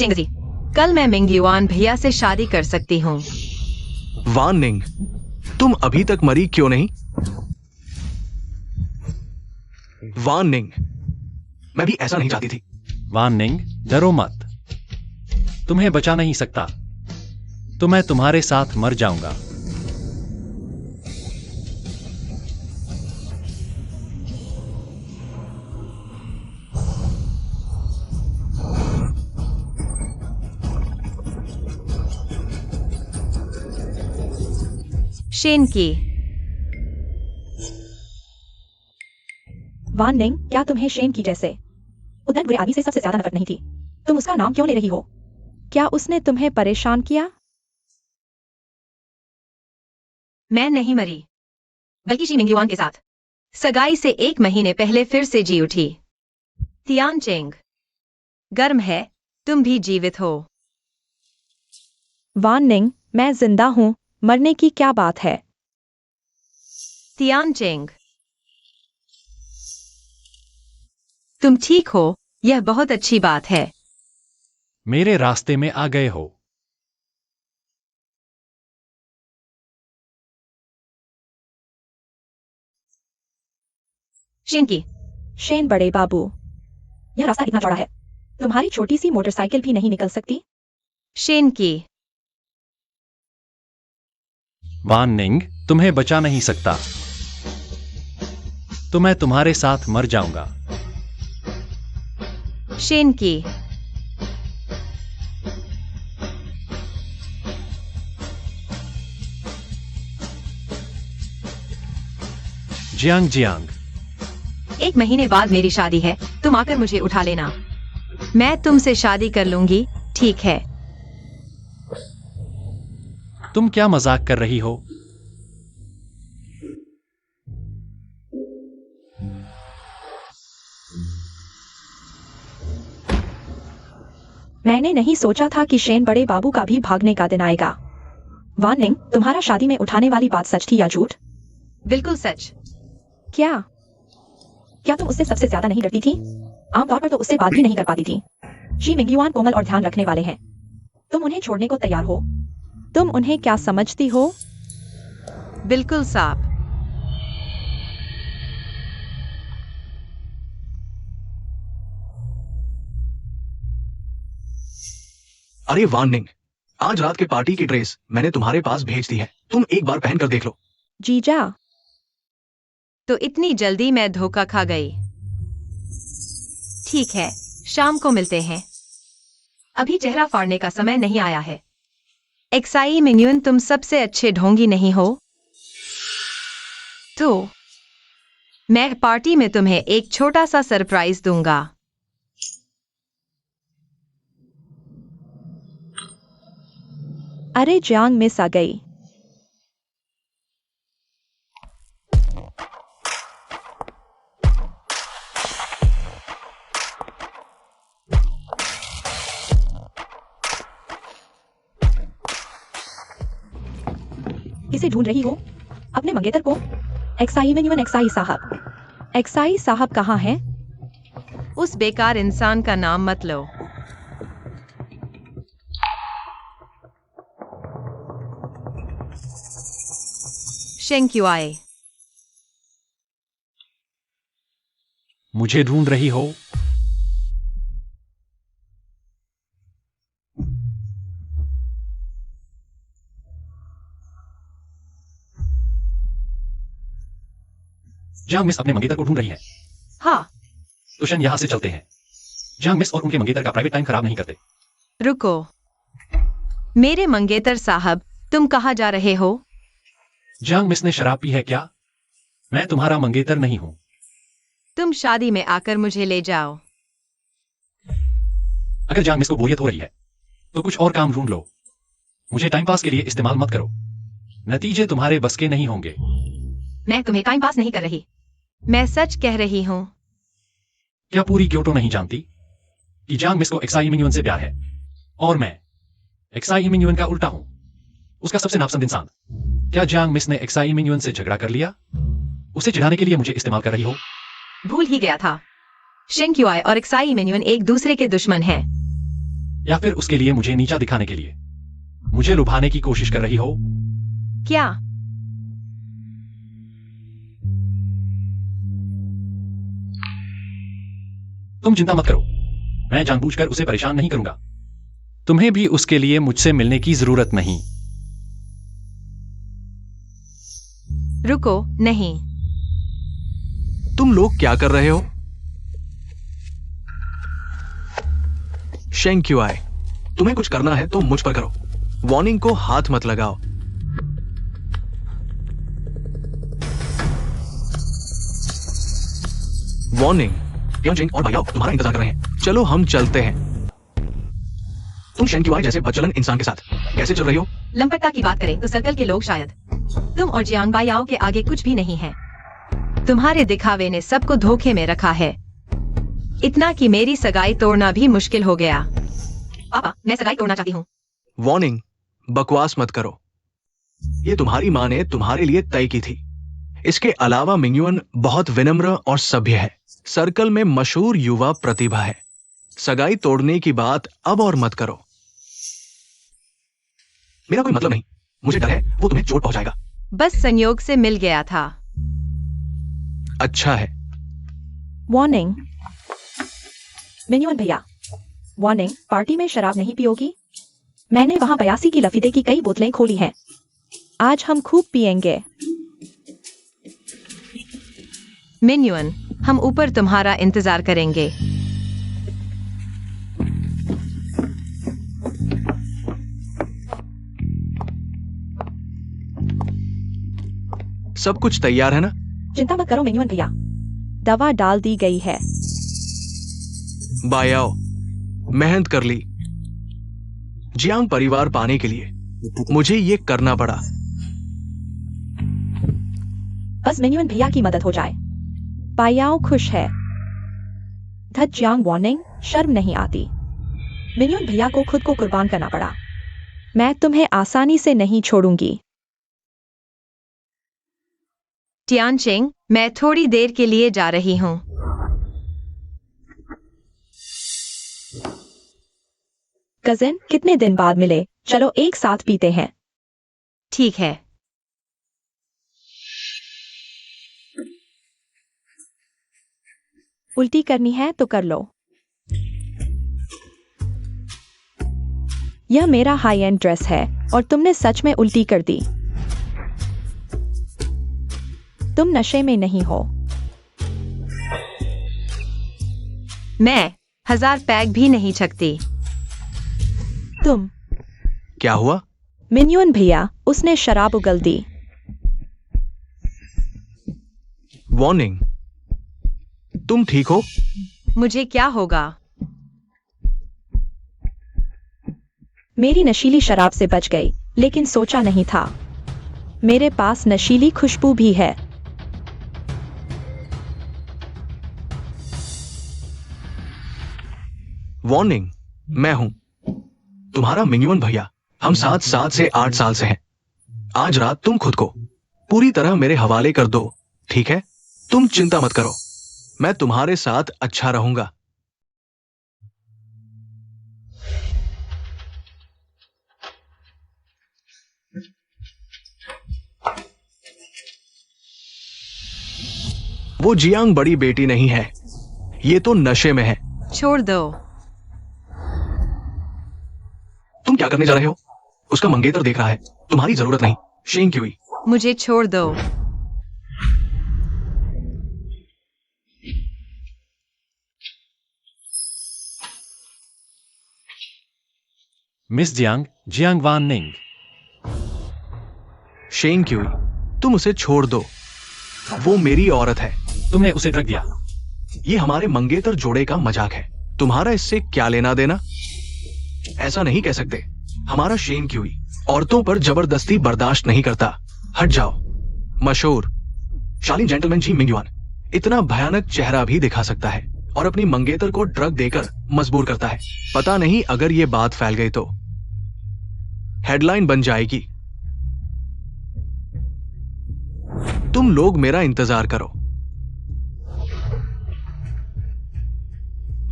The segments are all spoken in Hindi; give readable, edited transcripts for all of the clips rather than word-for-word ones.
चिंगजी, कल मैं मिंगयुआन भैया से शादी कर सकती हूँ। वान निंग, तुम अभी तक मरी क्यों नहीं? वान निंग, मैं भी ऐसा नहीं चाहती थी। वान निंग, डरो मत। तुम्हें बचा नहीं सकता, तो मैं तुम्हारे साथ मर जाऊंगा। शेन की। वान निंग, क्या तुम्हें शेन की जैसे उधर बुरे आदमी से सबसे ज्यादा नफरत नहीं थी? तुम उसका नाम क्यों ले रही हो? क्या उसने तुम्हें परेशान किया? मैं नहीं मरी, बल्कि शी मिंगयुआन के साथ सगाई से 1 महीने पहले फिर से जी उठी। तियानचेंग, गर्म है, तुम भी जीवित हो। वान निंग, मैं जिंदा हूँ, मरने की क्या बात है? तियानचेंग, तुम ठीक हो, यह बहुत अच्छी बात है। मेरे रास्ते में आ गए हो। शेन की। शेन बड़े बाबू, यह रास्ता इतना चौड़ा है, तुम्हारी छोटी सी मोटरसाइकिल भी नहीं निकल सकती? शेन की। वान निंग, तुम्हें बचा नहीं सकता, तो मैं तुम्हारे साथ मर जाऊंगा। शेन की। जियांग जियांग, 1 महीने बाद मेरी शादी है, तुम आकर मुझे उठा लेना। मैं तुमसे शादी कर लूंगी, ठीक है? तुम क्या मजाक कर रही हो? मैंने नहीं सोचा था कि शेन बड़े बाबू का भी भागने का दिन आएगा। वान निंग, तुम्हारा शादी में उठाने वाली बात सच थी या झूठ? बिल्कुल सच। क्या तुम उससे सबसे ज्यादा नहीं डरती थी? आमतौर पर तो उससे बात भी नहीं कर पाती थी। शी मिंगयुआन कोमल और ध्यान रखने वाले हैं। तुम उन्हें छोड़ने को तैयार हो? तुम उन्हें क्या समझती हो? बिल्कुल साफ। अरे वान निंग, आज रात के पार्टी की ड्रेस मैंने तुम्हारे पास भेज दी है, तुम एक बार पहन कर देख लो। जीजा, तो इतनी जल्दी मैं धोखा खा गई। ठीक है, शाम को मिलते हैं। अभी चेहरा फाड़ने का समय नहीं आया है। एक्साई मिंगयुआन, तुम सबसे अच्छे ढोंगी नहीं हो? तो मैं पार्टी में तुम्हें एक छोटा सा सरप्राइज दूंगा। अरे जियांग मिस आ गई। किसे ढूंढ रही हो? अपने मंगेतर को? एक्साई मिंगयुआन, एक्साई साहब। एक्साई साहब कहाँ हैं? उस बेकार इंसान का नाम मत लो। शेंक्युआई, मुझे ढूंढ रही हो? जियांग मिस अपने मंगेतर को ढूंढ रही है। हाँ। तो शन यहां से चलते हैं। जियांग मिस और उनके मंगेतर का प्राइवेट टाइम खराब नहीं करते। रुको, मेरे मंगेतर साहब, तुम कहाँ जा रहे हो? जियांग मिस ने शराब पी है क्या? मैं तुम्हारा मंगेतर नहीं हूं। तुम शादी में आकर मुझे ले जाओ। अगर जियांग मिस को बोरियत हो रही है, तो कुछ और काम ढूंढ लो। मुझे टाइम पास के लिए इस्तेमाल मत करो, नतीजे तुम्हारे बस के नहीं होंगे। मैं तुम्हें टाइम पास नहीं कर रही, मैं सच कह रही हूँ। क्या पूरी क्योटो नहीं जानती कि जियांग मिस को एक्साई मिंगयुआन से प्यार है, और मैं एक्साई मिंगयुआन का उल्टा हूं, उसका सबसे नापसंद इंसान। क्या जियांग मिस ने एक्साई मिंगयुआन से झगड़ा कर लिया? उसे चिढ़ाने के लिए मुझे इस्तेमाल कर रही हो? भूल ही गया था, शेंक्युआई और एक्साई मिंगयुआन एक दूसरे के दुश्मन हैं। या फिर उसके लिए मुझे नीचा दिखाने के लिए मुझे लुभाने की कोशिश कर रही हो? क्या? तुम चिंता मत करो, मैं जानबूझकर उसे परेशान नहीं करूंगा। तुम्हें भी उसके लिए मुझसे मिलने की जरूरत नहीं। रुको, नहीं। तुम लोग क्या कर रहे हो? शेंग क्यों आए? तुम्हें कुछ करना है तो मुझ पर करो। वार्निंग को हाथ मत लगाओ। वार्निंग, जिंग और भैया तुम्हारा इंतजार कर रहे हैं। चलो हम चलते हैं। तुम शेंग क्यों आए जैसे बदचलन इंसान के साथ कैसे चल रही हो? लंपटता की बात करें तो सर्कल के लोग शायद तुम और जियांग बायाओ के आगे कुछ भी नहीं है। तुम्हारे दिखावे ने सबको धोखे में रखा है, इतना कि मेरी सगाई तोड़ना भी मुश्किल हो गया। पापा, मैं सगाई तोड़ना चाहती हूँ। वार्निंग, बकवास मत करो। ये तुम्हारी माँ ने तुम्हारे लिए तय की थी। इसके अलावा मिंगयुन बहुत विनम्र और सभ्य है, सर्कल में मशहूर युवा प्रतिभा है। सगाई तोड़ने की बात अब और मत करो। मेरा कोई मतलब नहीं, मुझे डर है वो तुम्हें चोट पहुंचाएगा। बस संयोग से मिल गया था। अच्छा है। वार्निंग, मिन्युन भैया, वार्निंग, पार्टी में शराब नहीं पियोगी? मैंने वहां 82 की लफीदे की कई बोतलें खोली हैं। आज हम खूब पिएंगे। मिन्युन, हम ऊपर तुम्हारा इंतजार करेंगे। सब कुछ तैयार है ना? चिंता मत करो मिन्युन भैया, दवा डाल दी गई है। बायाओ, मेहनत कर ली जियांग परिवार पाने के लिए। मुझे ये करना पड़ा। बस मिन्युन भैया की मदद हो जाए। पायाओ खुश है। धत जियांग, वार्निंग, शर्म नहीं आती। मिन्युन भैया को खुद को कुर्बान करना पड़ा। मैं तुम्हें आसानी से नहीं छोड़ूंगी। टियानचिंग, मैं थोड़ी देर के लिए जा रही हूँ। कजिन, कितने दिन बाद मिले, चलो एक साथ पीते हैं। ठीक है। उल्टी करनी है तो कर लो। यह मेरा हाई एंड ड्रेस है और तुमने सच में उल्टी कर दी। तुम नशे में नहीं हो। मैं 1000 पैग भी नहीं छकती। तुम। क्या हुआ? मिन्युन भैया, उसने शराब उगल दी। वार्निंग, तुम ठीक हो? मुझे क्या होगा? मेरी नशीली शराब से बच गई, लेकिन सोचा नहीं था मेरे पास नशीली खुशबू भी है। वार्निंग, मैं हूं तुम्हारा मिंगयुन भैया। हम साथ 7 से 8 साल से हैं। आज रात तुम खुद को पूरी तरह मेरे हवाले कर दो, ठीक है? तुम चिंता मत करो, मैं तुम्हारे साथ अच्छा रहूंगा। वो जियांग बड़ी बेटी नहीं है, ये तो नशे में है। छोड़ दो। तुम क्या करने जा रहे हो? उसका मंगेतर देख रहा है, तुम्हारी जरूरत नहीं। शेंग क्यूई, मुझे छोड़ दो। मिस जियांग, जियांग वान निंग। शेंग क्यूई, तुम उसे छोड़ दो, वो मेरी औरत है। तुमने उसे ड्रग दिया। ये हमारे मंगेतर जोड़े का मजाक है, तुम्हारा इससे क्या लेना देना? ऐसा नहीं कह सकते। हमारा शेंग क्यूई औरतों पर जबरदस्ती बर्दाश्त नहीं करता। हट जाओ। मशहूर शालीन जेंटलमैन जी मिंगयुआन इतना भयानक चेहरा भी दिखा सकता है और अपनी मंगेतर को ड्रग देकर मजबूर करता है। पता नहीं अगर ये बात फैल गई तो हेडलाइन बन जाएगी। तुम लोग मेरा इंतजार करो।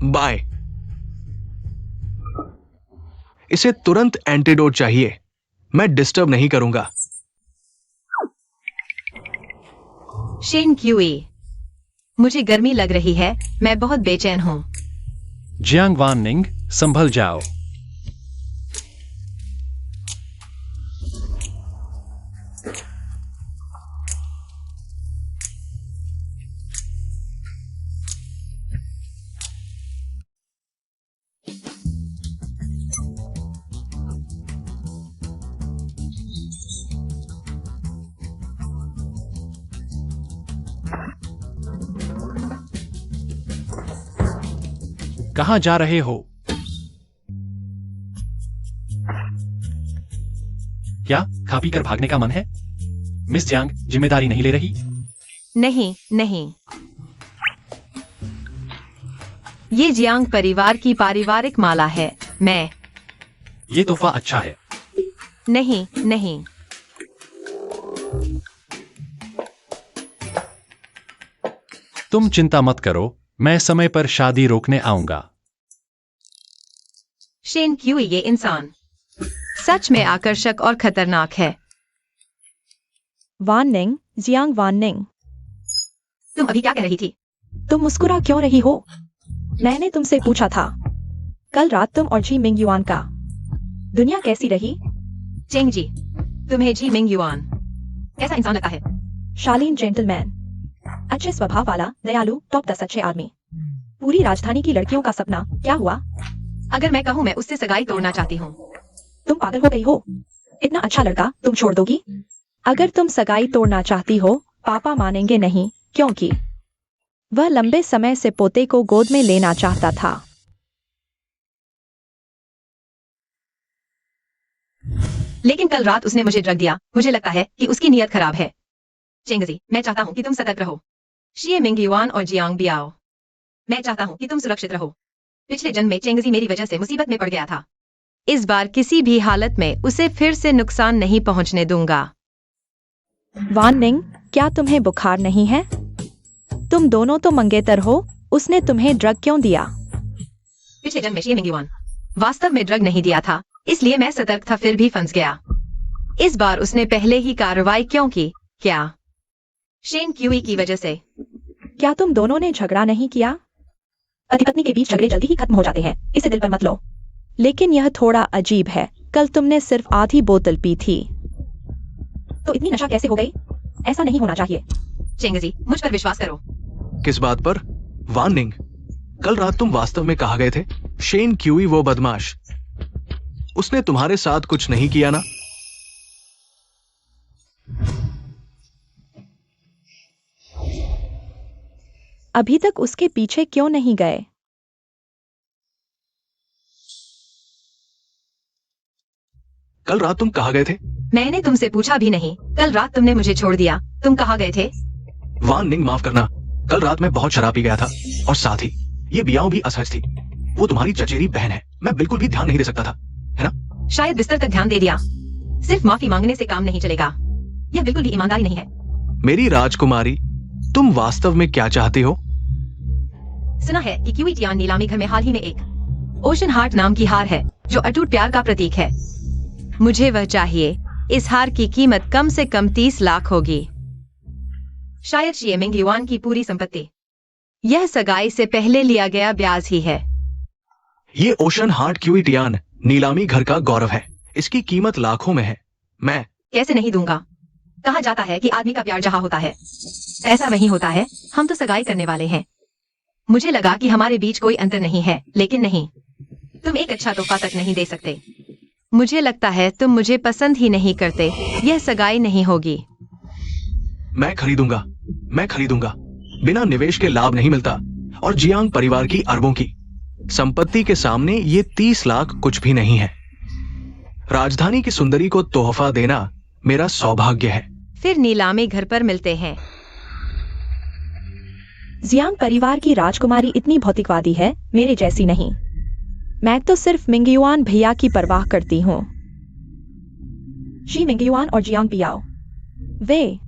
बाय। इसे तुरंत एंटीडोट चाहिए। मैं डिस्टर्ब नहीं करूंगा। शेन क्यूई, मुझे गर्मी लग रही है, मैं बहुत बेचैन हूँ। जियांग वान निंग, संभल जाओ। कहाँ जा रहे हो? क्या खा पी कर भागने का मन है? मिस जियांग जिम्मेदारी नहीं ले रही? नहीं नहीं, ये जियांग परिवार की पारिवारिक माला है। मैं ये तोहफा अच्छा है। नहीं नहीं, तुम चिंता मत करो, मैं समय पर शादी रोकने आऊंगा। शेन क्यूई, ये इंसान सच में आकर्षक और खतरनाक है। वान निंग, जियांग वान निंग, तुम अभी क्या कह रही थी? तुम मुस्कुरा क्यों रही हो? मैंने तुमसे पूछा था कल रात तुम और जी मिंग युआन का दुनिया कैसी रही? चेंग जी, तुम्हें जी मिंग युआन कैसा इंसान लगता है? शालीन जेंटलमैन, अच्छे स्वभाव वाला, दयालु, टॉप 10 अच्छे आदमी। पूरी राजधानी की लड़कियों का सपना। क्या हुआ? अगर मैं कहूँ मैं उससे सगाई तोड़ना चाहती हूँ। तुम पागल हो गई हो? इतना अच्छा लड़का तुम छोड़ दोगी? अगर तुम सगाई तोड़ना चाहती हो, पापा मानेंगे नहीं, क्योंकि वह लंबे समय से पोते को गोद में लेना चाहता था। लेकिन कल रात उसने मुझे ड्रग दिया। मुझे लगता है कि उसकी नीयत खराब है। चेंगजी, मैं चाहता हूँ कि तुम सतर्क रहो। शिए मिंग युआन और जियांग बियाओ, मैं चाहता हूँ कि तुम सुरक्षित रहो। पिछले जन्म में चेंगजी मेरी वजह से मुसीबत में पड़ गया था। इस बार किसी भी हालत में उसे फिर से नुकसान नहीं पहुंचने दूंगा। वान निंग, क्या तुम्हें बुखार नहीं है? तुम दोनों तो मंगेतर हो, उसने तुम्हें ड्रग क्यों दिया? पिछले जन्म में शिए मिंग युआन वास्तव में ड्रग नहीं दिया था, इसलिए मैं सतर्क था, फिर भी फंस गया। इस बार उसने पहले ही कार्रवाई क्यों की? क्या शेन क्यूई की वजह से? क्या तुम दोनों ने झगड़ा नहीं किया? पति पत्नी के बीच झगड़े जल्दी ही खत्म हो जाते हैं, इसे दिल पर मत लो। लेकिन यह थोड़ा अजीब है, कल तुमने सिर्फ आधी बोतल पी थी, तो इतनी नशा कैसे हो गई? ऐसा नहीं होना चाहिए। चेंगजी, मुझ पर विश्वास करो। किस बात पर? वान निंग, कल रात तुम वास्तव में कहाँ गए थे? शेन क्यूई वो बदमाश, उसने तुम्हारे साथ कुछ नहीं किया ना? अभी तक उसके पीछे क्यों नहीं गए? कल रात तुम कहाँ गए थे? मैंने तुमसे पूछा भी नहीं। कल रात तुमने मुझे छोड़ दिया, तुम कहाँ गए थे? वान निंग, माफ करना, कल रात मैं बहुत शराब पी गया था, और साथ ही ये बियाओ भी असहज थी। वो तुम्हारी चचेरी बहन है, मैं बिल्कुल भी ध्यान नहीं दे सकता था, है ना? शायद बिस्तर तक ध्यान दे दिया। सिर्फ माफी मांगने से काम नहीं चलेगा, यह बिल्कुल भी ईमानदारी नहीं है। मेरी राजकुमारी, तुम वास्तव में क्या चाहती हो? सुना है कि क्यूई टियान नीलामी घर में हाल ही में एक ओशन हार्ट नाम की हार है, जो अटूट प्यार का प्रतीक है। मुझे वह चाहिए। इस हार की कीमत कम से कम 30 लाख होगी, शायद शिए मिंग युआन की पूरी संपत्ति। यह सगाई से पहले लिया गया ब्याज ही है। ये ओशन हार्ट क्यूई टियान नीलामी घर का गौरव है, इसकी कीमत लाखों में है। मैं कैसे नहीं दूंगा? कहा जाता है कि आदमी का प्यार जहां होता है ऐसा वहीं होता है। हम तो सगाई करने वाले हैं। मुझे लगा कि हमारे बीच कोई अंतर नहीं है, लेकिन नहीं। तुम एक अच्छा तोहफा तक नहीं दे सकते। मुझे लगता है तुम मुझे पसंद ही नहीं करते। यह सगाई नहीं होगी। मैं खरीदूंगा, मैं खरीदूंगा। बिना निवेश के लाभ नहीं मिलता, और जियांग परिवार की अरबों की संपत्ति के सामने ये 30 लाख कुछ भी नहीं है। राजधानी की सुंदरी को तोहफा देना मेरा सौभाग्य है। फिर नीलामी घर पर मिलते हैं। जियांग परिवार की राजकुमारी इतनी भौतिकवादी है, मेरे जैसी नहीं। मैं तो सिर्फ मिंगयुआन भैया की परवाह करती हूँ। शी मिंगयुआन और जियांग बियाओ, वे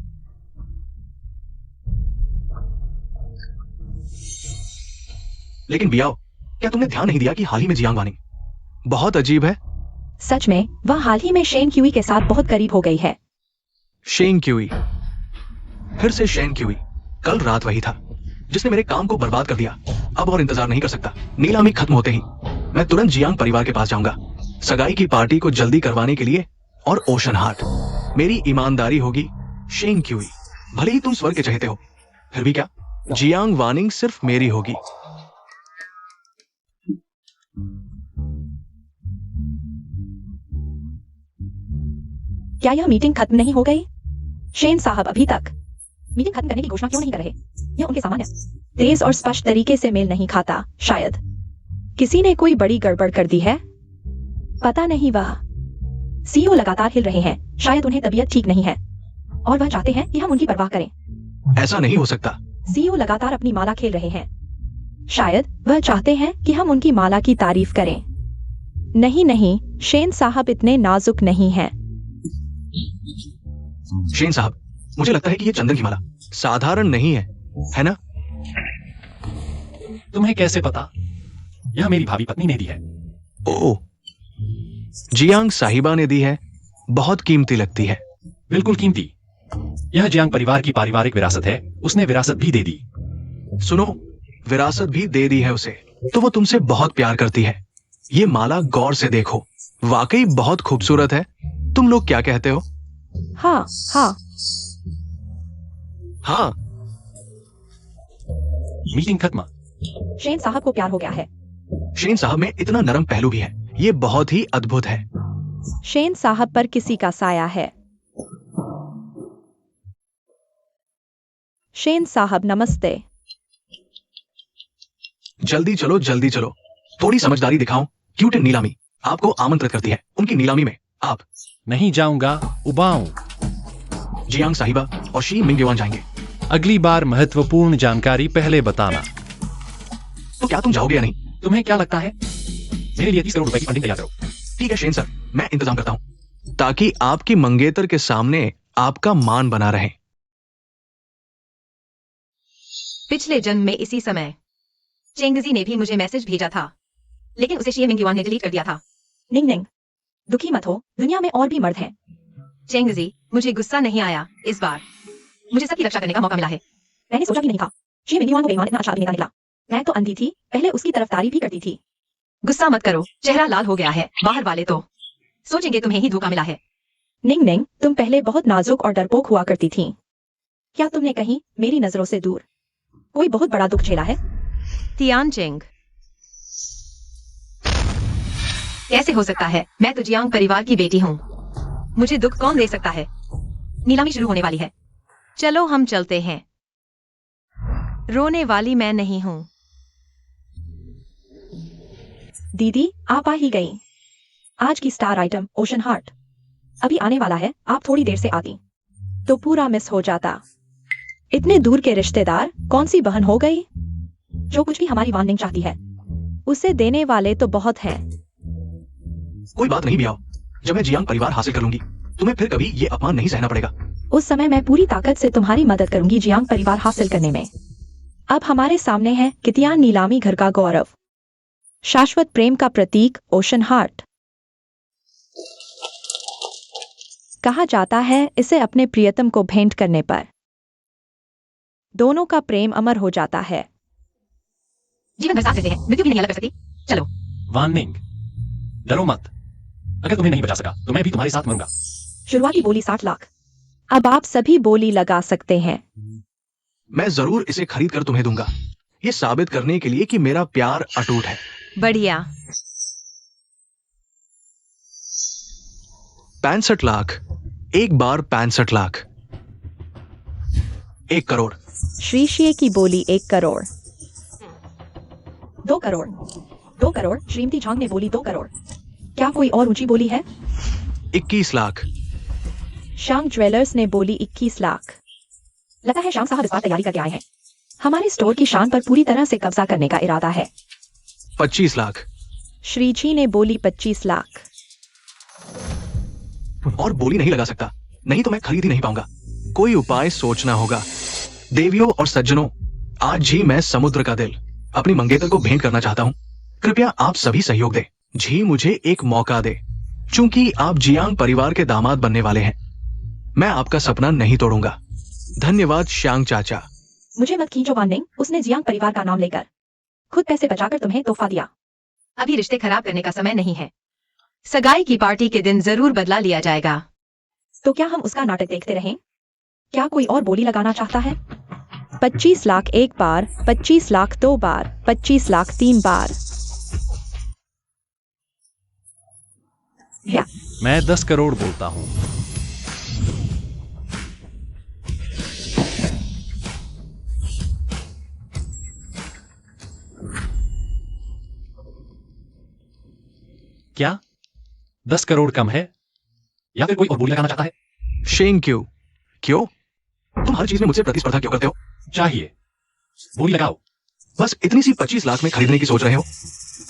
लेकिन बियाओ, क्या तुमने ध्यान नहीं दिया कि हाल ही में जियांग वानिंग? बहुत अजीब है, सच में वह हाल ही में शेन क्यूई के साथ बहुत करीब हो गई है। शेन क्यूई, फिर से शेन क्यूई। कल रात वही था जिसने मेरे काम को बर्बाद कर दिया। अब और इंतजार नहीं कर सकता। नीलामी खत्म होते ही मैं तुरंत जियांग परिवार के पास जाऊंगा, सगाई की पार्टी को जल्दी करवाने के लिए। और ओशन हार्ट, मेरी ईमानदारी होगी शेन क्यूई। भले ही तुम स्वर्ग के चहेते हो, फिर भी क्या, जियांग वानिंग सिर्फ मेरी होगी। क्या यह मीटिंग खत्म नहीं हो गई? शेन साहब अभी तक मीटिंग खत्म करने की घोषणा क्यों नहीं कर रहे? यह उनके सामान्य तेज और स्पष्ट तरीके से मेल नहीं खाता। शायद किसी ने कोई बड़ी गड़बड़ कर दी है। पता नहीं। वह सीईओ लगातार हिल रहे हैं। शायद उन्हें तबीयत ठीक नहीं है और वह चाहते हैं कि हम उनकी परवाह करें। ऐसा नहीं हो सकता। सीईओ लगातार अपनी माला खेल रहे हैं। शायद वह चाहते हैं कि हम उनकी माला की तारीफ करें। नहीं नहीं, शेन साहब इतने नाजुक नहीं हैं। शेन साहब, मुझे लगता है कि ये चंदन की माला साधारण नहीं है ना? तुम्हें कैसे पता? यह मेरी भाभी पत्नी ने दी है। ओह, जियांग साहिबा ने दी है। बहुत कीमती लगती है। बिल्कुल कीमती। यह जियांग परिवार की पारिवारिक विरासत है। उसने विरासत भी दे दी। सुनो, विरासत भी दे दी है उसे, तो वो तुमसे बहुत प्यार करती है। ये माला गौर से देखो, वाकई बहुत खूबसूरत है। तुम लोग क्या कहते हो? हाँ हाँ। हाँ। मीटिंग खत्म। शेन साहब को प्यार हो गया है। शेन साहब में इतना नरम पहलू भी है। ये बहुत ही अद्भुत है। शेन साहब पर किसी का साया है। शेन साहब नमस्ते। जल्दी चलो, जल्दी चलो। थोड़ी समझदारी दिखाओ। क्यूट नीलामी आपको आमंत्रित करती है उनकी नीलामी में। आप? नहीं जाऊंगा, उबाऊं। जियांग साहिबा और शी मिंगयुआन जाएंगे। अगली बार महत्वपूर्ण जानकारी पहले बताना। तो क्या तुम जाओगे या नहीं? तुम्हें क्या लगता है? मेरे लिए 30 करोड़ रुपए की फंडिंग तैयार करो। ठीक है शेन सर, मैं इंतजाम करता हूं, ताकि आपकी मंगेतर के सामने आपका मान बना रहे। पिछले जन्म में इसी समय चेंगजी ने भी मुझे मैसेज भेजा था, लेकिन उसे शी मिंगयुआन ने डिलीट कर दिया था। निंग निंग, दुखी मत हो, दुनिया में और भी मर्द हैं। चेंगजी, मुझे गुस्सा नहीं आया इस बार। मुझे सबकी रक्षा करने का मौका मिला है। मैंने सोचा भी नहीं था शी मिंगयुआन को बेईमान इतना अच्छा अभिनेता निकला। मैं तो अंधी थी, पहले उसकी तरफदारी भी करती थी। गुस्सा मत करो, चेहरा लाल हो गया है। बाहर वाले तो सोचेंगे तुम्हें ही धोखा मिला है। निंग निंग, तुम पहले बहुत नाजुक और डरपोक हुआ करती थी। क्या तुमने कहीं मेरी नजरों से दूर कोई बहुत बड़ा दुख झेला है? तियान चेंग, कैसे हो सकता है? मैं तो जियांग परिवार की बेटी हूँ। मुझे दुख कौन दे सकता है? नीलामी शुरू होने वाली है। चलो हम चलते हैं। रोने वाली मैं नहीं हूँ। दीदी आप आ ही गई। आज की स्टार आइटम ओशन हार्ट अभी आने वाला है। आप थोड़ी देर से आती तो पूरा मिस हो जाता। इतने दूर के रिश्तेदार, कौन सी बहन हो गई? जो कुछ भी हमारी वानिंग चाहती है उसे देने वाले तो बहुत हैं। कोई बात नहीं बियाओ, जब मैं जियांग परिवार हासिल कर लूंगी, तुम्हें फिर कभी ये अपमान नहीं सहना पड़ेगा। उस समय मैं पूरी ताकत से तुम्हारी मदद करूंगी जियांग परिवार हासिल करने में। अब हमारे सामने है कितियान नीलामी घर का गौरव, शाश्वत प्रेम का प्रतीक ओशन हार्ट। कहा जाता है इसे अपने प्रियतम को भेंट करने पर दोनों का प्रेम अमर हो जाता है। जीवन भर साथ रहते हैं, मृत्यु भी नहीं अलग कर सकती। चलो। वार्निंग, डरो मत। अगर तुम्हें नहीं बचा सका तो मैं भी तुम्हारे साथ मरूंगा। शुरुआती बोली 60 लाख। अब आप सभी बोली लगा सकते हैं। मैं जरूर इसे खरीद कर तुम्हें दूंगा, ये साबित करने के लिए कि मेरा प्यार अटूट है। बढ़िया। 65 लाख, एक बार 65 लाख, 1 करोड़। श्रीशिये की बोली 1 करोड़। 2 करोड़। 2 करोड़। श्रीमती झांग ने बोली 2 करोड़। क्या कोई और ऊंची बोली है? 21 लाख। शांग ज्वेलर्स ने बोली 21 लाख। लगता है शांग साहब इस बार तैयारी करके आए हैं। हमारे स्टोर की शान पर पूरी तरह से कब्जा करने का इरादा है। 25 लाख। श्रीजी ने बोली 25 लाख। और बोली नहीं लगा सकता, नहीं तो मैं खरीद ही नहीं पाऊंगा। कोई उपाय सोचना होगा। देवियों और सज्जनों, आज ही मैं समुद्र का दिल अपनी मंगेतर को भेंट करना चाहता हूं। कृपया आप सभी सहयोग दें। झी मुझे एक मौका दे। चूंकि आप जियांग परिवार के दामाद बनने वाले हैं, मैं आपका सपना नहीं तोड़ूंगा। धन्यवाद श्यांग चाचा। मुझे मत खींचो वार्निंग, उसने जियांग परिवार का नाम लेकर खुद पैसे बचाकर तुम्हें तोहफा दिया। अभी रिश्ते खराब करने का समय नहीं है। सगाई की पार्टी के दिन जरूर बदला लिया जाएगा। तो क्या हम उसका नाटक देखते रहें? क्या कोई और बोली लगाना चाहता है? 25 लाख एक बार, 25 लाख दो बार, 25 लाख तीन बार। या मैं 10 करोड़ बोलता हूं। क्या 10 करोड़ कम है या फिर कोई और बोली लगाना चाहता है? शेंग क्यों? क्यों? तुम हर चीज में मुझसे प्रतिस्पर्धा क्यों करते हो? चाहिए, बोली लगाओ। बस इतनी सी 25 लाख में खरीदने की सोच रहे हो?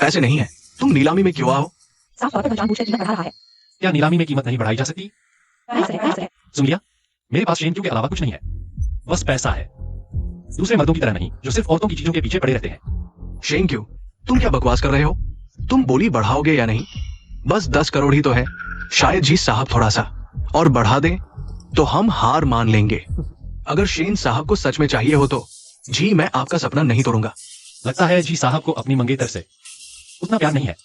पैसे नहीं है, तुम नीलामी में क्यों आओ? साफ तौर पर जानबूझकर कीमत बढ़ा रहा है। क्या नीलामी में कीमत नहीं बढ़ाई जा सकती? सुन लिया, मेरे पास शेन क्यू के अलावा कुछ नहीं है, बस पैसा है। दूसरे मर्दों की तरह नहीं जो सिर्फ औरतों की चीजों के पीछे पड़े रहते हैं। शेंग क्यों? तुम क्या बकवास कर रहे हो? तुम बोली बढ़ाओगे या नहीं? बस 10 करोड़ ही तो है। शायद जी साहब थोड़ा सा और बढ़ा दें तो हम हार मान लेंगे। अगर शेन साहब को सच में चाहिए हो तो जी मैं आपका सपना नहीं तोड़ूंगा। लगता है जी साहब को अपनी मंगेतर से उतना प्यार नहीं है।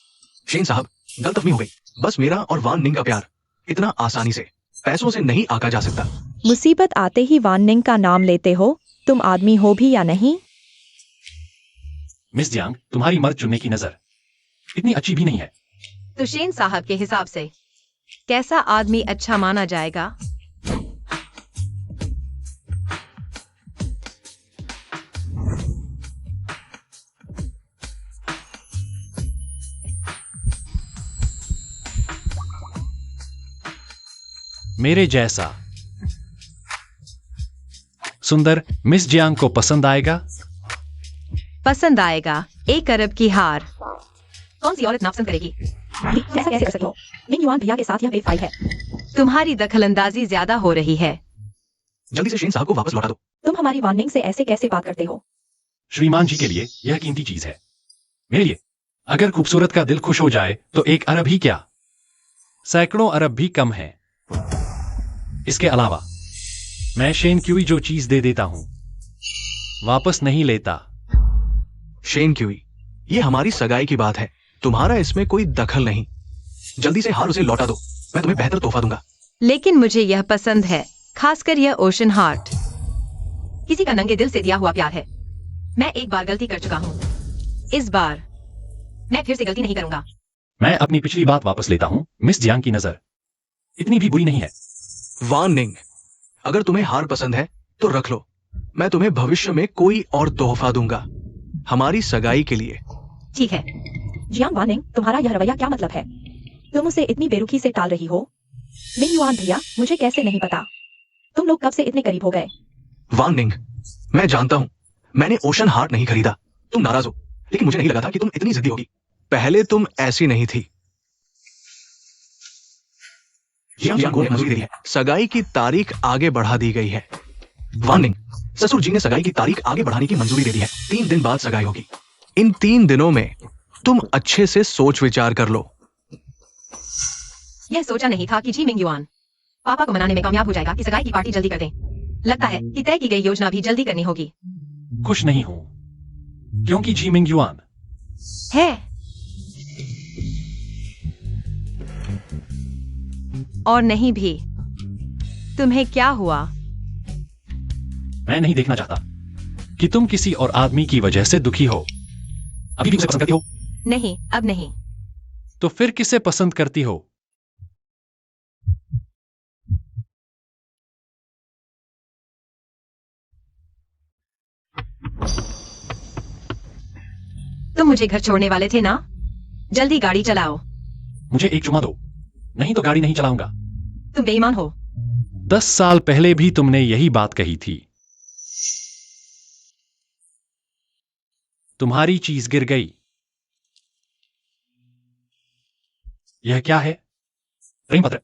शेन साहब, गलतफहमी हो गई। बस मेरा और वान निंग का प्यार इतना आसानी से पैसों से नहीं आका जा सकता। मुसीबत आते ही वार्निंग का नाम लेते हो। तुम आदमी हो भी या नहीं? मिस जियांग, तुम्हारी मर्द चुनने की नजर इतनी अच्छी भी नहीं है। तो शेन साहब के हिसाब से कैसा आदमी अच्छा माना जाएगा? मेरे जैसा सुंदर मिस जियांग को पसंद आएगा। पसंद आएगा। 1 अरब की हार। कौन सी औरत नापसंद करेगी? ऐसा कैसे कर सकते हो? मिंग युआन भैया के साथ यह बेवफाई है। तुम्हारी दखलंदाजी ज्यादा हो रही है। जल्दी से शेन साहब को वापस लौटा दो। तुम हमारी वार्निंग से ऐसे कैसे बात करते हो? श्रीमान जी के लिए यह कीमती चीज है। मेरे लिए अगर खूबसूरत का दिल खुश हो जाए तो 1 अरब ही क्या, सैकड़ों अरब भी कम है। इसके अलावा मैं शेन क्यूई जो चीज दे देता हूं वापस नहीं लेता। शेन क्यूई, ये हमारी सगाई की बात है, तुम्हारा इसमें कोई दखल नहीं। जल्दी से हार उसे लौटा दो, मैं तुम्हें बेहतर तोहफा दूंगा। लेकिन मुझे यह पसंद है, खासकर यह ओशन हार्ट। किसी का नंगे दिल से दिया हुआ प्यार है। मैं एक बार गलती कर चुका हूँ, इस बार मैं फिर से गलती नहीं करूंगा। मैं अपनी पिछली बात वापस लेता हूं। मिस जियांग की नजर इतनी भी बुरी नहीं है। वान निंग, अगर तुम्हें हार पसंद है तो रख लो, मैं तुम्हें भविष्य में कोई और तोहफा दूंगा हमारी सगाई के लिए। ठीक है। जियांग वार्निंग, तुम्हारा यह रवैया क्या मतलब है? तुम उसे इतनी बेरुखी से टाल रही हो। मिंग युआन भैया, मुझे कैसे नहीं पता? तुम लोग कब से इतने करीब हो गए? वान निंग, मैं जानता हूं मैंने ओशन हार्ट नहीं खरीदा, तुम नाराज हो, लेकिन मुझे नहीं लगा था कि तुम इतनी जिद्दी होगी। पहले तुम ऐसी नहीं थी। जियांग को मंजूरी दे दी है, सगाई की तारीख आगे बढ़ा दी गई है। वान निंग, ससुर जी ने सगाई की तारीख आगे बढ़ाने की मंजूरी दे दी है। 3 दिन बाद सगाई होगी। इन 3 दिनों में तुम अच्छे से सोच विचार कर लो। यह सोचा नहीं था कि जी मिंग युआन पापा को मनाने में कामयाब हो जाएगा कि सगाई की पार्टी जल्दी कर दें। लगता है कि तय की गई योजना भी जल्दी करनी होगी। खुश नहीं हूं क्योंकि जी मिंग युआन है और नहीं भी। तुम्हें क्या हुआ? मैं नहीं देखना चाहता कि तुम किसी और आदमी की वजह से दुखी हो। अभी भी उसे पसंद करती हो? नहीं, अब नहीं। तो फिर किसे पसंद करती हो? तुम मुझे घर छोड़ने वाले थे ना? जल्दी गाड़ी चलाओ। मुझे एक चुमा दो, नहीं तो गाड़ी नहीं चलाऊंगा। तुम बेईमान हो। 10 साल पहले भी तुमने यही बात कही थी। तुम्हारी चीज गिर गई। यह क्या है? प्रेम पत्र।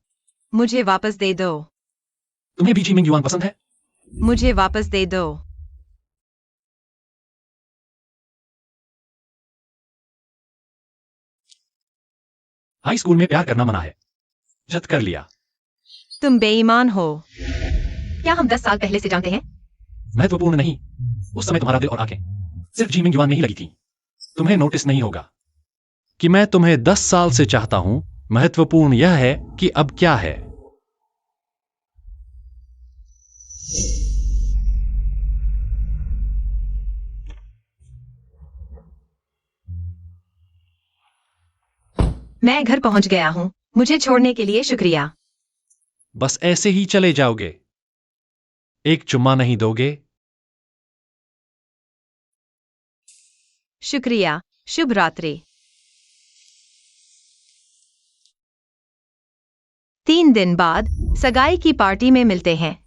मुझे वापस दे दो। तुम्हें भी जी मिंग युआन पसंद है? मुझे वापस दे दो। हाई स्कूल में प्यार करना मना है। जब्त कर लिया। तुम बेईमान हो। क्या हम 10 साल पहले से जानते हैं? महत्वपूर्ण नहीं। उस समय तुम्हारा दिल और आंखें सिर्फ जी मिंग युआन में ही लगी थी। तुम्हें नोटिस नहीं होगा कि मैं तुम्हें 10 साल से चाहता हूं। महत्वपूर्ण यह है कि अब क्या है। मैं घर पहुंच गया हूं। मुझे छोड़ने के लिए शुक्रिया। बस ऐसे ही चले जाओगे? एक चुम्मा नहीं दोगे? शुक्रिया। शुभ रात्रि। 3 दिन बाद सगाई की पार्टी में मिलते हैं।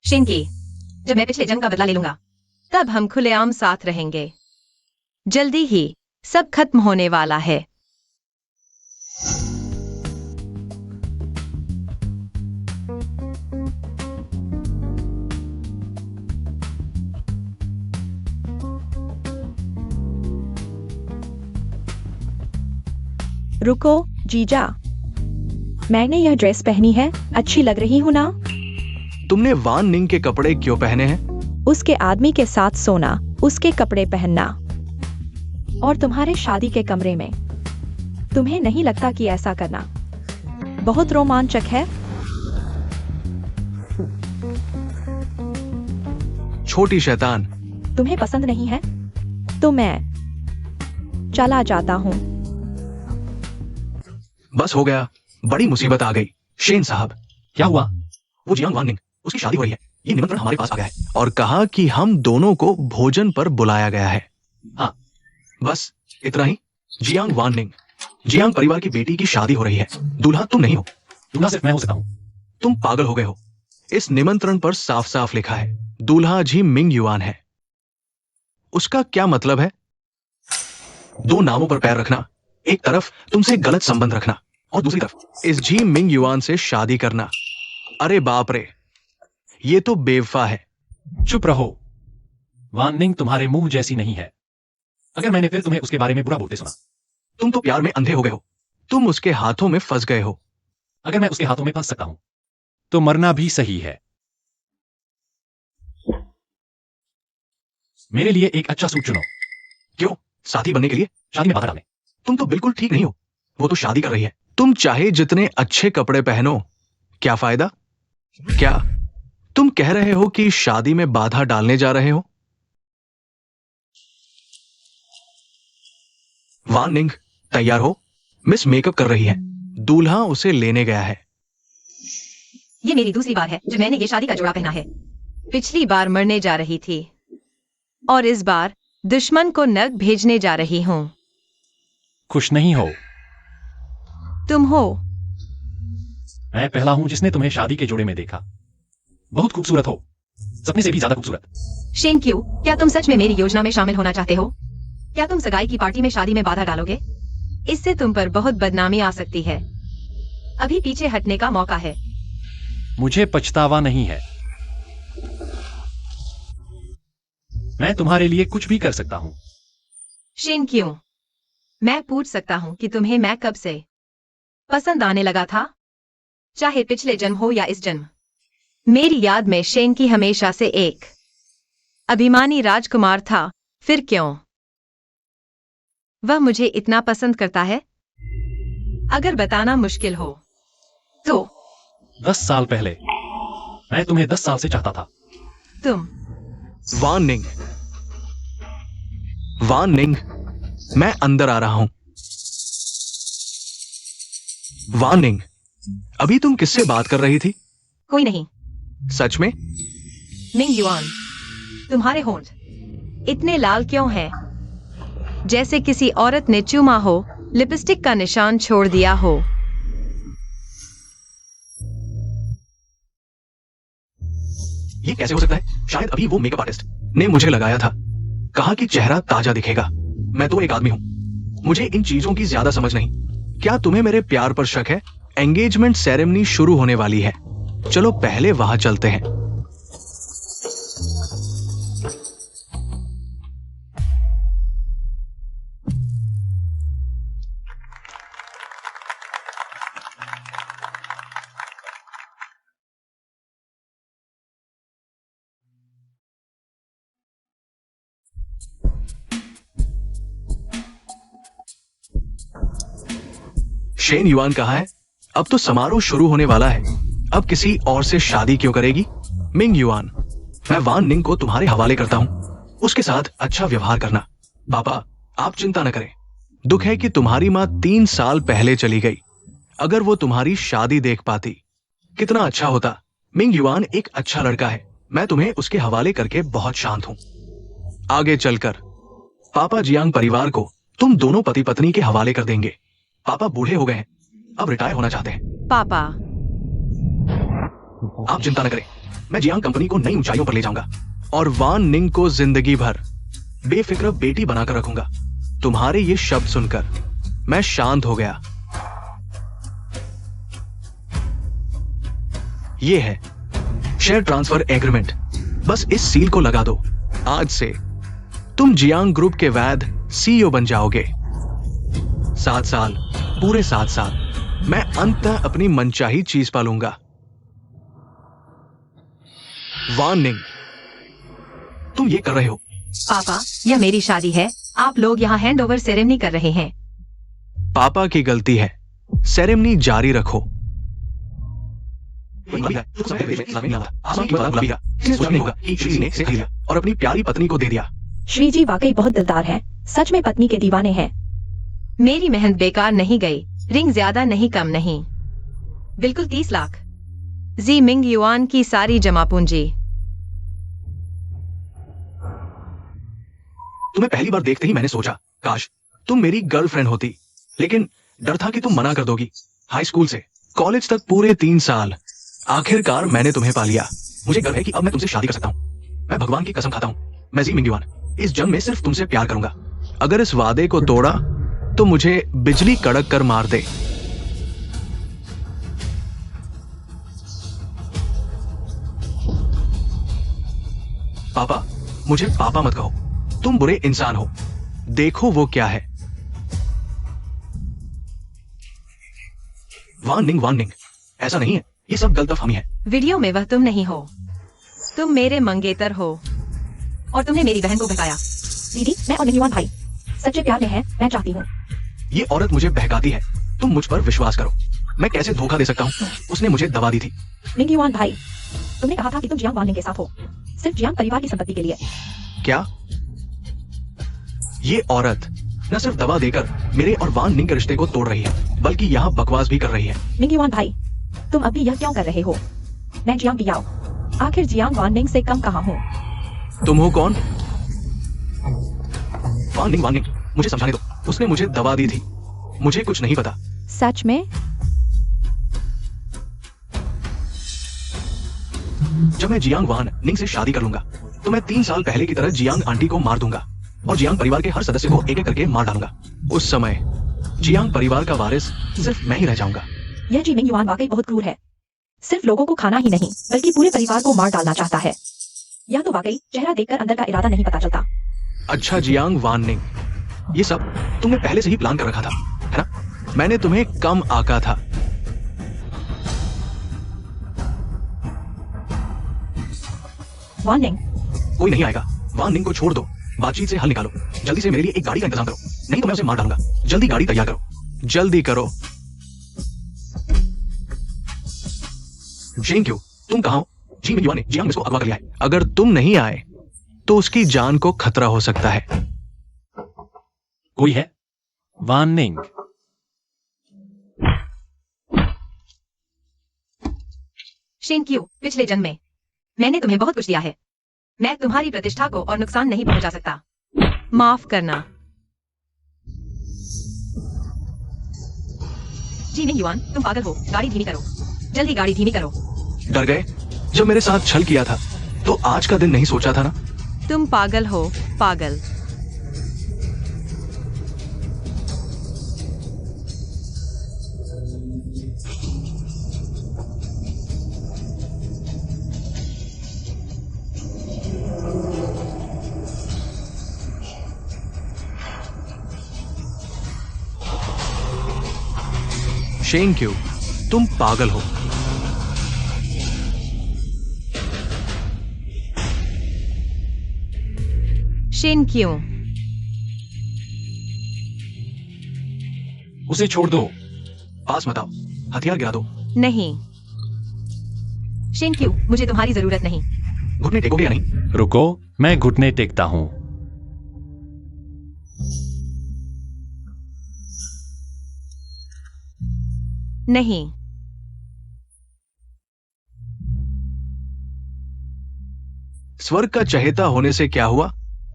शिंकी, जब मैं पिछले जंग का बदला ले लूंगा, तब हम खुलेआम साथ रहेंगे। जल्दी ही सब खत्म होने वाला है। रुको जीजा, मैंने यह ड्रेस पहनी है, अच्छी लग रही हूं ना? तुमने वान निंग के कपड़े क्यों पहने हैं? उसके आदमी के साथ सोना, उसके कपड़े पहनना, और तुम्हारे शादी के कमरे में। तुम्हें नहीं लगता कि ऐसा करना बहुत रोमांचक है? छोटी शैतान। तुम्हें पसंद नहीं है तो मैं चला जाता हूँ। बस हो गया, बड़ी मुसीबत आ गई। शेन साहब, क्या हुआ? वो जियांग वान निंग, उसकी शादी हो रही है। ये निमंत्रण हमारे पास आ गया है और कहा कि हम दोनों को भोजन पर बुलाया गया है। हाँ, बस इतना ही। जियांग वान निंग, जियांग परिवार की बेटी की शादी हो रही है। दूल्हा तुम नहीं हो। दूल्हा सिर्फ मैं हो सकता हूं। तुम पागल हो गए हो। इस निमंत्रण पर साफ साफ लिखा है दूल्हा जी मिंग युआन है। उसका क्या मतलब है? 2 नावों पर पैर रखना, एक तरफ तुमसे गलत संबंध रखना और दूसरी तरफ इस जी मिंग युआन से शादी करना। अरे बाप रे, ये तो बेवफा है। चुप रहो। वान निंग तुम्हारे मुंह जैसी नहीं है। अगर मैंने फिर तुम्हें उसके बारे में बुरा बोलते सुना। तुम तो प्यार में अंधे हो गए हो। तुम उसके हाथों में फंस गए हो। अगर मैं उसके हाथों में फंस सकता हूं तो मरना भी सही है। मेरे लिए एक अच्छा सूट चुनो। क्यों? साथी बनने के लिए? शादी में बाधा डालने। तुम तो बिल्कुल ठीक नहीं हो। वो तो शादी कर रही है। तुम चाहे जितने अच्छे कपड़े पहनो, क्या फायदा? क्या तुम कह रहे हो कि शादी में बाधा डालने जा रहे हो? वान निंग, तैयार हो। मिस मेकअप कर रही है। दूल्हा उसे लेने गया है। ये मेरी दूसरी बार है जब मैंने ये शादी का जोड़ा पहना है। पिछली बार मरने जा रही थी और इस बार दुश्मन को नग भेजने जा रही हूं। खुश नहीं हो? तुम हो। मैं पहला हूं जिसने तुम्हें शादी के जोड़े में देखा। बहुत खूबसूरत हो, सपने से भी ज्यादा खूबसूरत। शेन क्यू, क्या तुम सच में मेरी योजना में शामिल होना चाहते हो? क्या तुम सगाई की पार्टी में शादी में बाधा डालोगे? इससे तुम पर बहुत बदनामी आ सकती है। अभी पीछे हटने का मौका है। मुझे पछतावा नहीं है। मैं तुम्हारे लिए कुछ भी कर सकता हूं। शेन क्यू, मैं पूछ सकता हूं कि तुम्हें मैं कब से पसंद आने लगा था? चाहे पिछले जन्म हो या इस जन्म। मेरी याद में शेन की हमेशा से एक अभिमानी राजकुमार था। फिर क्यों वह मुझे इतना पसंद करता है? अगर बताना मुश्किल हो तो 10 साल पहले मैं तुम्हें 10 साल से चाहता था। तुम वान निंग, वान निंग, मैं अंदर आ रहा हूं। वान निंग, अभी तुम किससे बात कर रही थी? कोई नहीं। सच में? मिंग युआन, तुम्हारे होंठ इतने लाल क्यों हैं? जैसे किसी औरत ने चूमा हो, लिपस्टिक का निशान छोड़ दिया हो। ये कैसे हो सकता है? शायद अभी वो मेकअप आर्टिस्ट ने मुझे लगाया था। कहा कि चेहरा ताजा दिखेगा। मैं तो एक आदमी हूं, मुझे इन चीजों की ज्यादा समझ नहीं। क्या तुम्हें मेरे प्यार पर शक है? एंगेजमेंट सेरेमनी शुरू होने वाली है। चलो पहले वहां चलते हैं। शेन युआन कहाँ है? अब तो समारोह शुरू होने वाला है। अब किसी और से शादी क्यों करेगी? मिंग युआन, मैं वान निंग को तुम्हारे हवाले करता हूँ। उसके साथ अच्छा व्यवहार करना। पापा, आप चिंता न करें। दुख है कि तुम्हारी माँ 3 साल पहले चली गई। अगर वो तुम्हारी शादी देख पाती, कितना अच्छा होता। मिंग युआन एक अच्छा लड़का है। मैं तुम्हें उसके हवाले करके बहुत शांत हूँ। आगे चलकर पापा जियांग परिवार को तुम दोनों पति पत्नी के हवाले कर देंगे। पापा बूढ़े हो गए हैं, अब रिटायर होना चाहते हैं। पापा, आप चिंता न करें, मैं जियांग कंपनी को नई ऊंचाइयों पर ले जाऊंगा और वान निंग को जिंदगी भर बेफिक्र बेटी बनाकर रखूंगा। तुम्हारे ये शब्द सुनकर मैं शांत हो गया। ये है शेयर ट्रांसफर एग्रीमेंट। बस इस सील को लगा दो। आज से तुम जियांग ग्रुप के वैध सीईओ बन जाओगे। 7 साल, पूरे 7 साल मैं अंततः अपनी मनचाही चीज पालूंगा। वान निंग, तुम ये कर रहे हो? पापा, यह मेरी शादी है। आप लोग यहाँ हैंड ओवर सेरेमनी कर रहे हैं। पापा की गलती है। सेरेमनी जारी रखो। और अपनी प्यारी पत्नी को दे दिया। श्री जी वाकई बहुत दिलदार हैं। सच में पत्नी के दीवाने हैं। मेरी मेहनत बेकार नहीं गई। रिंग ज्यादा नहीं, कम नहीं, बिल्कुल 30 लाख। जी मिंग युआन की सारी जमा पूंजी। तुम्हें पहली बार देखते ही मैंने सोचा, काश तुम मेरी गर्लफ्रेंड होती। लेकिन डर था कि तुम मना कर दोगी। हाई स्कूल से कॉलेज तक पूरे 3 साल, आखिरकार मैंने तुम्हें पा लिया। मुझे गर्व है कि अब मैं तुमसे शादी कर सकता हूँ। मैं भगवान की कसम खाता हूँ, मैं जी मिंग युआन इस जन्म में सिर्फ तुमसे प्यार करूंगा। अगर इस वादे को तोड़ा तो मुझे बिजली कड़क कर मार दे। पापा, मुझे पापा मत कहो। तुम बुरे इंसान हो। देखो वो क्या है। वान निंग, ऐसा नहीं है। ये सब गलतफहमी है। वीडियो में वह तुम नहीं हो। तुम मेरे मंगेतर हो और तुमने मेरी बहन को बहकाया। दीदी, मैं और मिंग युआन भाई सच्चे प्यार में हैं। मैं चाहती हूँ। ये औरत मुझे बहकाती है। तुम मुझ पर विश्वास करो। मैं कैसे धोखा दे सकता हूँ? उसने मुझे दवा दी थी। मिंग युआन भाई, तुमने कहा था कि तुम जियांग वान निंग के साथ हो, सिर्फ जियांग परिवार की संपत्ति के लिए। क्या? ये औरत न सिर्फ दवा देकर मेरे और वान निंग के रिश्ते को तोड़ रही है, बल्कि यहाँ बकवास भी कर रही है। मिंग युआन भाई, तुम अभी यह क्यों कर रहे हो? मैं जियांग बियाओ, आखिर जियांग वान निंग से कम कहाँ हूँ? तुम हो कौन? वान निंग, मुझे समझाने दो। उसने मुझे दवा दी थी। मुझे कुछ नहीं पता। सच में? जब मैं जियांग वान निंग से शादी कर लूंगा तो मैं 3 साल पहले की तरह जियांग आंटी को मार दूंगा और जियांग परिवार के हर सदस्य को एक एक करके मार डालूंगा। उस समय जियांग परिवार का वारिस सिर्फ मैं ही रह जाऊंगा। यह जी मिंग युआन वाकई बहुत क्रूर है। सिर्फ लोगों को खाना ही नहीं, बल्कि पूरे परिवार को मार डालना चाहता है। यह तो वाकई चेहरा देखकर अंदर का इरादा नहीं पता चलता। अच्छा जियांग वान निंग, ये सब तुमने पहले से ही प्लान कर रखा था, है ना? मैंने तुम्हें कम आका था। वान निंग, कोई नहीं आएगा। वान निंग को छोड़ दो। बातचीत से हल निकालो। जल्दी से मेरे लिए एक गाड़ी का इंतजाम करो, नहीं तो मैं उसे मार डालूंगा। जल्दी गाड़ी तैयार करो, जल्दी करो। जेंग क्यों? तुम कहाँ हो? जी मिंग युआन ने जियांग मिस को अगवा कर लिया है। अगर तुम नहीं आए तो उसकी जान को खतरा हो सकता है। कोई है? वान निंग। शिंक्यू, पिछले जन्म में मैंने तुम्हें बहुत कुछ दिया है। मैं तुम्हारी प्रतिष्ठा को और नुकसान नहीं पहुंचा सकता। माफ करना। जी मिंग युआन, तुम पागल हो। गाड़ी धीमी करो, जल्दी गाड़ी धीमी करो। डर गए? जब मेरे साथ छल किया था तो आज का दिन नहीं सोचा था ना? तुम पागल हो, पागल। शेंग क्यों? तुम पागल हो। शिन क्यों? उसे छोड़ दो पास मत आओ, हथियार गिरा दो। नहीं शेन, क्यों? मुझे तुम्हारी जरूरत नहीं। घुटने टेकोगे या नहीं? रुको, मैं घुटने टेकता हूं। नहीं। स्वर्ग का चहेता होने से क्या हुआ?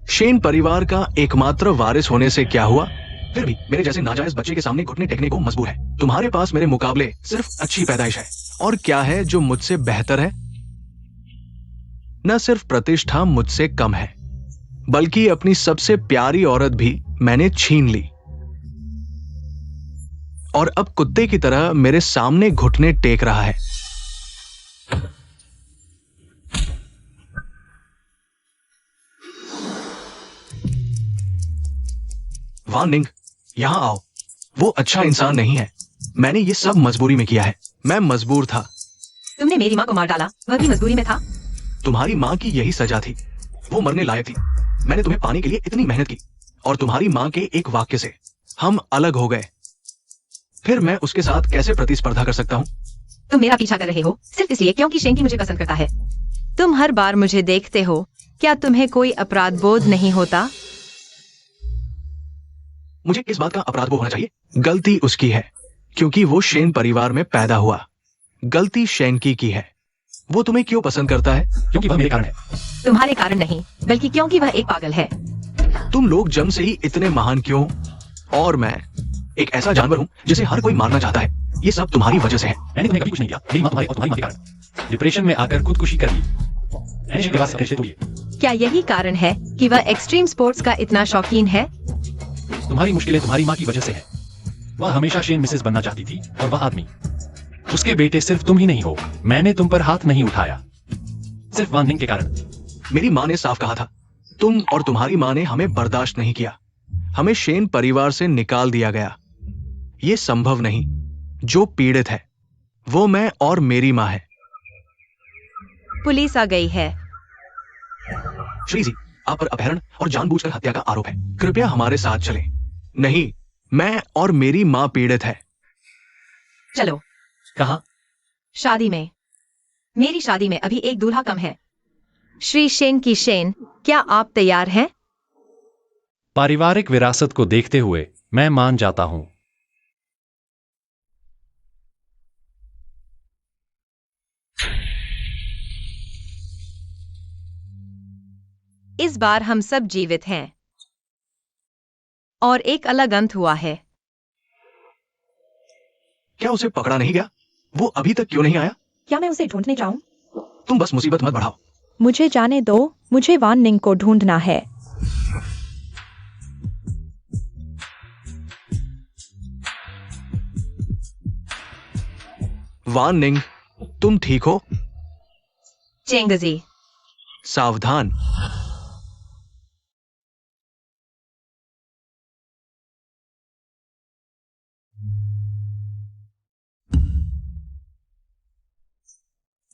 शेन परिवार का एकमात्र वारिस होने से क्या हुआ? फिर भी मेरे जैसे नाजायज बच्चे के सामने घुटने टेकने को मजबूर है। तुम्हारे पास मेरे मुकाबले सिर्फ अच्छी पैदाइश है, और क्या है जो मुझसे बेहतर है? न सिर्फ प्रतिष्ठा मुझसे कम है, बल्कि अपनी सबसे प्यारी औरत भी मैंने छीन ली, और अब कुत्ते की तरह मेरे सामने घुटने टेक रहा है। वान निंग, यहां आओ। वो अच्छा इंसान नहीं है। मैंने ये सब मजबूरी में किया है। मैं मजबूर था। तुमने मेरी माँ को मार डाला, वह भी मजबूरी में था। तुम्हारी माँ की यही सजा थी। वो मरने लायक थी। मैंने तुम्हें पाने के लिए इतनी मेहनत की, और तुम्हारी माँ के एक वाक्य से हम अलग हो गए। फिर मैं उसके साथ कैसे प्रतिस्पर्धा कर सकता हूँ? तुम मेरा पीछा कर रहे हो सिर्फ इसलिए क्योंकि शेंकी मुझे पसंद करता है। तुम हर बार मुझे देखते हो, क्या तुम्हें कोई अपराध बोध नहीं होता? मुझे किस बात का अपराध बोध होना चाहिए? गलती उसकी है, क्योंकि वो शेन परिवार में पैदा हुआ। गलती शेनकी की है। वो तुम्हें क्यों पसंद करता है? क्योंकि वह मेरे कारण है। तुम्हारे कारण नहीं, बल्कि क्योंकि वह एक पागल है। तुम लोग जन्म से ही इतने महान क्यों? और मैं एक ऐसा जानवर हूँ जिसे हर कोई मारना चाहता है। ये सब तुम्हारी वजह से है। मैंने तुम्हें कभी कुछ नहीं किया। मेरी माँ तुम्हारी और तुम्हारी माँ के कारण डिप्रेशन में आकर खुदकुशी कर ली। ऐसे के बाद से रिश्ते तोड़िए। क्या यही कारण है कि वह एक्सट्रीम स्पोर्ट्स का इतना शौकीन है? तुम्हारी मुश्किलें तुम्हारी माँ की वजह से है। वह हमेशा शेन मिसेस बनना चाहती थी, और वह आदमी, उसके बेटे सिर्फ तुम ही नहीं हो। मैंने तुम पर हाथ नहीं उठाया, सिर्फ वान निंग के कारण। मेरी माँ ने साफ कहा था, तुम और तुम्हारी माँ ने हमें बर्दाश्त नहीं किया। हमें शेन परिवार से निकाल दिया गया। ये संभव नहीं। जो पीड़ित है वो मैं और मेरी माँ है। पुलिस आ गई है। श्री जी, आप पर अपहरण और जानबूझकर हत्या का आरोप है। कृपया हमारे साथ चलें। नहीं, मैं और मेरी माँ पीड़ित है। चलो। कहाँ? शादी में। मेरी शादी में अभी एक दूल्हा कम है। श्री शेन की शेन, क्या आप तैयार हैं? पारिवारिक विरासत को देखते हुए मैं मान जाता हूं। इस बार हम सब जीवित हैं, और एक अलग अंत हुआ है। क्या उसे पकड़ा नहीं गया? वो अभी तक क्यों नहीं आया? क्या मैं उसे ढूंढने जाऊं? तुम बस मुसीबत मत बढ़ाओ। मुझे जाने दो, मुझे वान निंग को ढूंढना है। वान निंग, तुम ठीक हो? चेंगजी, सावधान।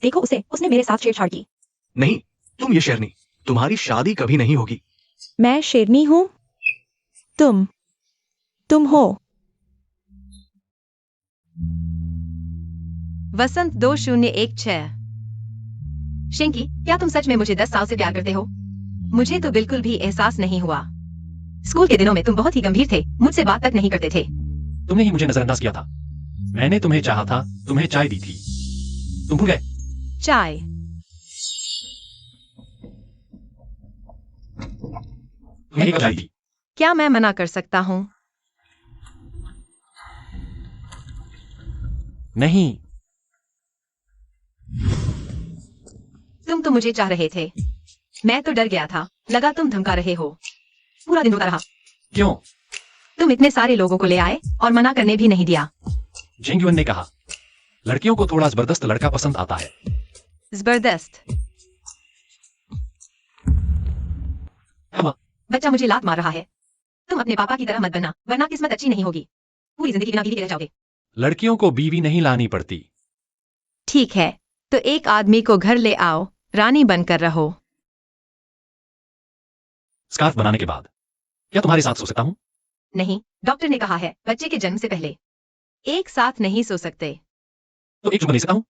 देखो उसे, उसने मेरे साथ छेड़छाड़ की। नहीं, तुम ये शेरनी, तुम्हारी शादी कभी नहीं होगी। मैं शेरनी हूं? तुम हो। वसंत 2016। शेंकी, क्या तुम सच में मुझे 10 साल से प्यार करते हो? मुझे तो बिल्कुल भी एहसास नहीं हुआ। स्कूल के दिनों में तुम बहुत ही गंभीर थे, मुझसे बात तक नहीं करते थे। तुमने ही मुझे नजरअंदाज किया था। मैंने तुम्हें चाहा था, तुम्हें चाय दी थी, तुम भूल गए। चाय? तुम्हें एक चाय दी। क्या मैं मना कर सकता हूँ? नहीं। तुम तो मुझे चाह रहे थे। मैं तो डर गया था, लगा तुम धमका रहे हो। पूरा दिन रोता रहा। क्यों? तुम इतने सारे लोगों को ले आए और मना करने भी नहीं दिया। जेंग्युन ने कहा, लड़कियों को थोड़ा जबरदस्त लड़का पसंद आता है। जबरदस्त? अब बच्चा मुझे लात मार रहा है। तुम अपने पापा की तरह मत बनना, वरना किस्मत अच्छी नहीं होगी। पूरी जिंदगी बिना बीवी के रह जाओगे। लड़कियों को बीवी नहीं लानी पड़ती। ठीक है, तो एक आदमी को घर ले आओ, रानी बनकर रहो। स्कार्फ बनाने के बाद क्या तुम्हारे साथ सो सकता हूं? नहीं, डॉक्टर ने कहा है, बच्चे के जन्म से पहले। एक साथ नहीं सो सकते। तो एक चुम्बन ले सकता हूं?